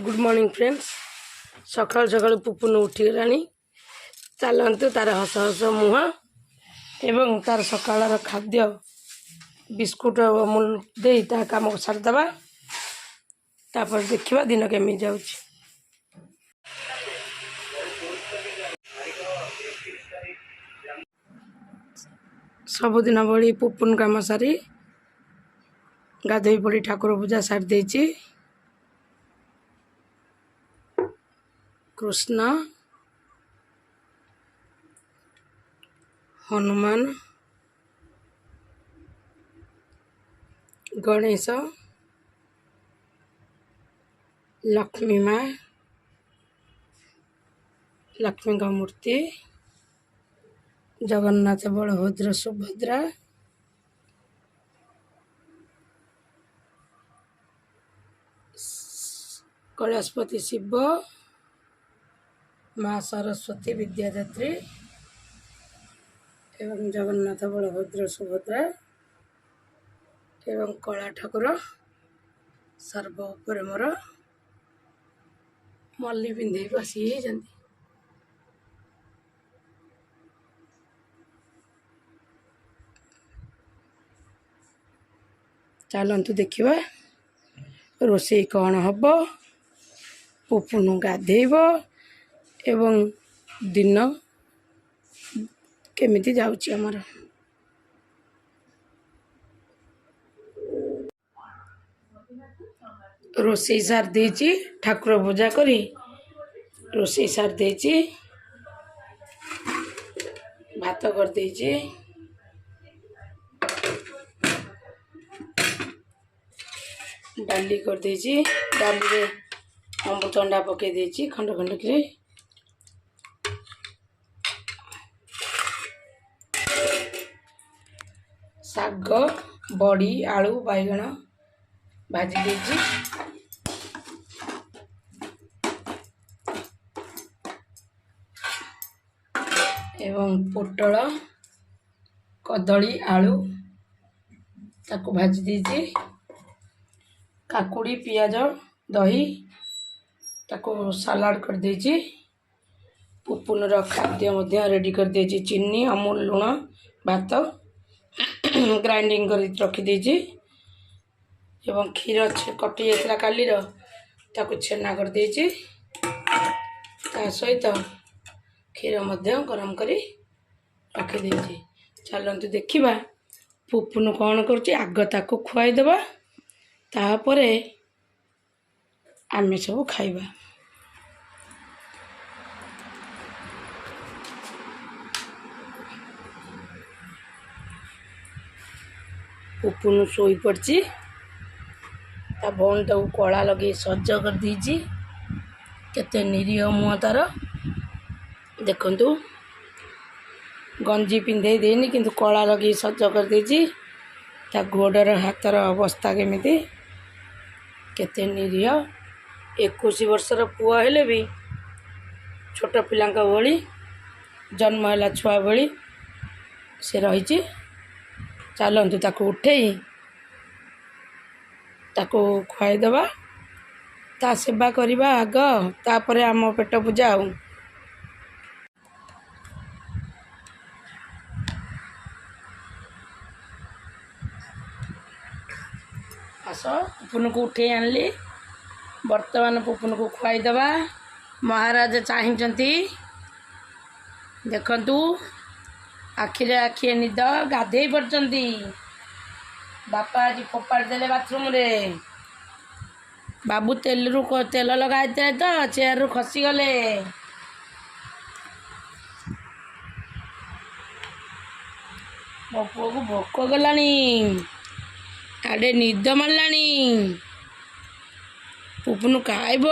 Good morning friends. सकाल सकाल पुपुन उठीगला चलतु तार हस हस मुह एवं तार सकाल खाद्य बिस्कुट अमूल दे कम सारिदे तापर देखा दिन केमी जाऊँ। सबुदिन भली पुपुन कम सारी गाधोई पड़ी ठाकुर पूजा सारी देछि। कृष्ण हनुमान गणेश लक्ष्मी माँ लक्ष्मी का मूर्ति जगन्नाथ बलभद्र सुभद्रा कैलाशपति शिव माँ सरस्वती विद्यादात्री एवं जगन्नाथ बलभद्र सुभद्रा एवं कला ठाकुर सर्व उपर मोर मल्ली पिंधे बसी जाती। चलतु देखा रोषे कौन हम पुपुन गाधेब एवं दिन केमिति जाउची हमर। रोषे सार देची ठाकुर पूजा करी रोषे सार देची भात कर देची डाली कर देची डाली रे अमृतंडा पके देची खंड खंड के साग बड़ी आलू बैगण भाजी देची एवं पोटल कदली आलू ताको भाजी देची काकुड़ी पियाज दही ताको सलाड कर देची पुपुन खाद्य रेडी कर देची चीनी अमूल लुण भात ग्राइंडिंग कर रखी देची एवं क्षीर कटि जाता काली ताको छेना कर देची ता सहित क्षीर गरम करी रखी देची। चलतु देखिबा पुपुन कौन करुच्ची आग ताको खुआई देबा तापरे आमे सब खाइबा। पुपुन सोई पड़ची ता भौन ताको कला लगे सज कर दीची केते निरीह मुँह तार देखंतु गंजी पिंधे देनी किंतु कला लगे सज कर दीची ता गोडर हाथर अवस्था केमिति केते निरीह 21 वर्षर पुआ हेले भी छोट पिलांका भली जन्म है छुआ भली से रही। चलतु ताको उठेई ताको खुआई देबा ता सेवा करवा आग तापरे आम पेट पूजा आउ। आस पुपुन को उठे आनली वर्तमान पुपुन को खुआई देबा। महाराज चाहती देखंतु आखिरे आखिए निद गाधे पड़ती बापा आज फोपाड़ देले बाथरूम रे बाबू तेल लगाई तो चेयर रु खसी गले मो पुओ को भोक गलानी आड़े निद मारलानी पुपुन खाइब।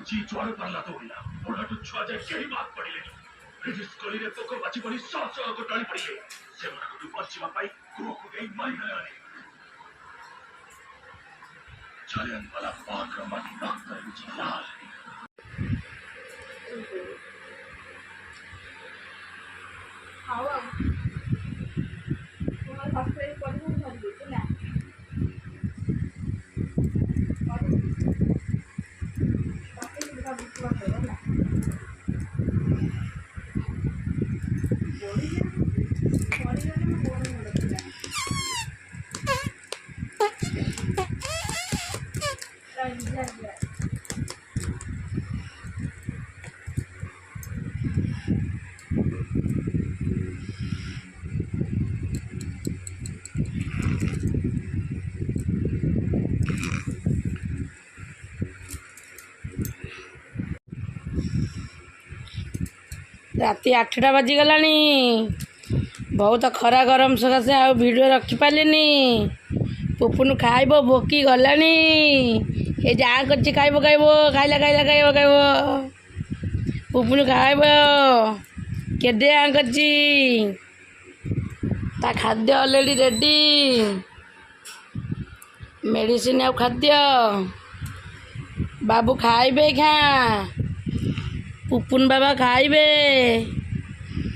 जी ज्वार पारला तो उड़ला बुढ़ाटू छुआ जाए केही बात पड़िले ब्रिटिश कलिरे पोक बाची पड़ी सब को टळी पड़िले से मनकटू बचिबा पाई को गई मारी गलाने जालियन वाला बाग का मन रक्त विच लाल हावा तुम्हारा फर्स्ट टाइम कौन कौन धर देते ना बाकी तुमका विश्वास है ना बॉडी में बॉडी में लगता है राइट राति 8टा बाजिगलानी बहुत खरा गरम सकाशे आ भिडियो रखिपारे पुपुन खाइब भोकी गलानी ये जहाँ कर खाइब खाइब खाइला खाइला खाइब खाइब पुपुन खाइब केदे आ कर खाद्य अलरेडी रेडी मेडिसिन आ खाद्य बाबू खाइबे खा पुपुन बाबा खाइबे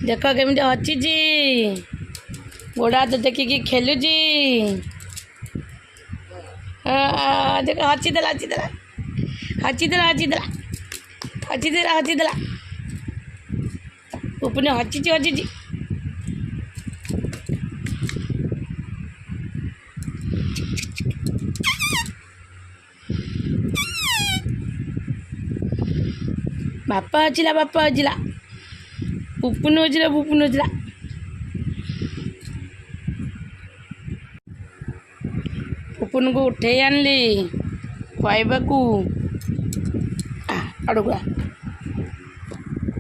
देख केमी हचिजी गोड़ा हाथ देखिकी खेलुची देख हचिदेला हचिदेला हचिदेला हचिदेला हचिदेला हचिदेला पुपुन हचिची हचिची बापा हचिला पुपुन हचिला पुपुन हचिला पुपुन को उठे आनली खुआइबा को आड़ुआ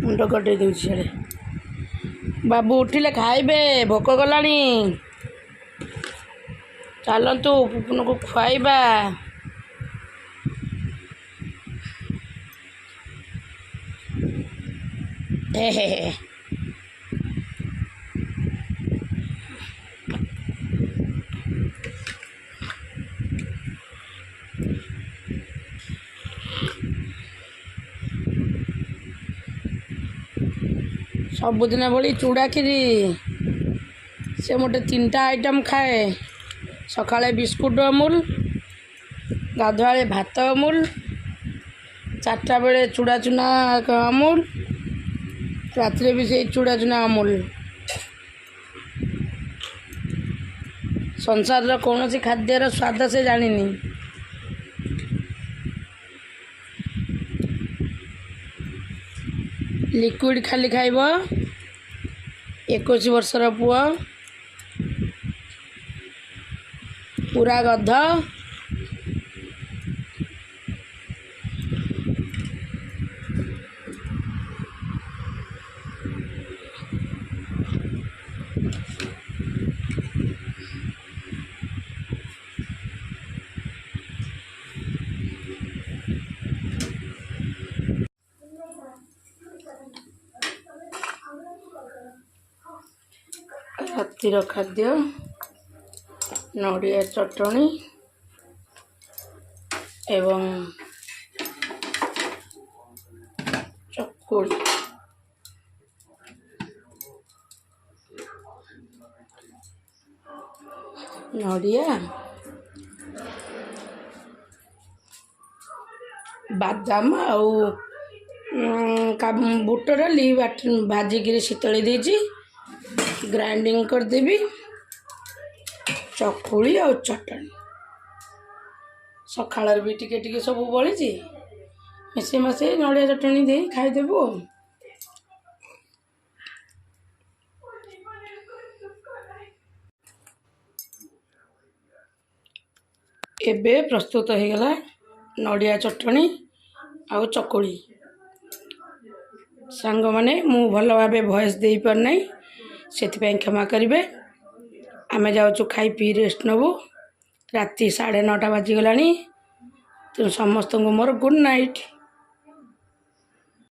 मुंड कटे दूसरे बाबू उठिले खाइबे भोक गलानी चलतु पुपुन को खुआइबा हे सबुदिन भली चूड़ा खीरी से मोटे 3टा आइटम खाए सकाळे बिस्कुट अमूल गाधुआळे भात अमूल 4टा बेले चूड़ा चूना अमूल रात्रे भी से चूड़ा चूना अमूल संसार कौन सी खाद्यर स्वाद से जानिनी लिक्विड खाली खाइब 21 वर्षर पुआ पूरा गध रातिर खाद्य नड़िया चटनी एवं चकुड़ी नड़िया बादाम आउ बुट डाली भाजिकी शीतली देजी ग्राइंडिंग करदेवी चकुड़ी और चटनी सकाळ भी टिके टिके सब बड़ी मिसे मसे नड़िया चटनी दे खाईदेबू एबे प्रस्तुत हो गला नड़िया चटनी आउ चकुड़ी सांग माने मु भल भाव वॉइस दे पार नहीं से क्षमा करेंगे आमे जाऊँ खाई पी रेस्ट नबू राति 9:30 बाजिगला। समस्त मोर गुड नाइट।